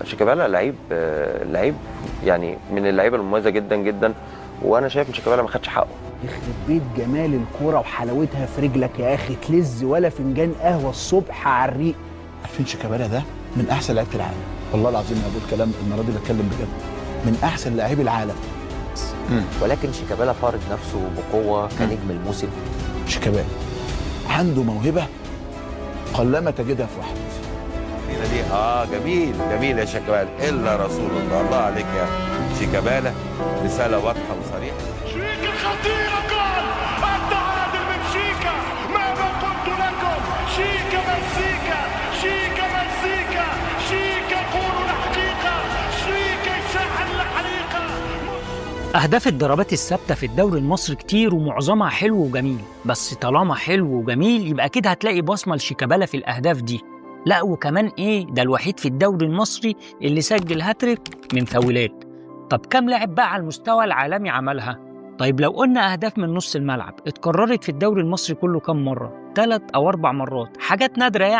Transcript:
شيكابالا لعيب يعني من اللعيبه المميزه جدا جدا، وانا شايف ان شيكابالا ما خدش حقه. يخرب بيت جمال الكوره وحلاوتها في رجلك يا اخي، تلز ولا فنجان قهوه الصبح على الريق. عارفين شيكابالا ده من احسن لعيبه العالم، والله العظيم انا بقول كلام المره دي بتكلم بجد، من احسن لاعبي العالم. ولكن شيكابالا فارض نفسه بقوه كنجم الموسم. شيكابالا عنده موهبه قلما تجدها في واحد. دي جميل يا شيكابالا، الا رسول الله عليك يا شيكابالا، رساله واضحه وصريحه. شيكا خطيره، جول التعادل من شيكا. ماذا قلت لكم؟ شيكا مزيكا، شيكا مزيكا، شيكا قولوا الحقيقه، شيكا يشعل الحريقه. أهداف الضربات الثابتة في الدوري المصري كتير ومعظمها حلو وجميل، بس طالما حلو وجميل يبقى أكيد هتلاقي بصمة لشيكابالا في الأهداف دي. لا وكمان ده الوحيد في الدوري المصري اللي سجل هاتريك من فاولات. طب كم لاعب بقى على المستوى العالمي عملها؟ طيب لو قلنا أهداف من نص الملعب اتكررت في الدوري المصري كله كم مرة؟ 3 أو 4 مرات، حاجات نادرة يعني.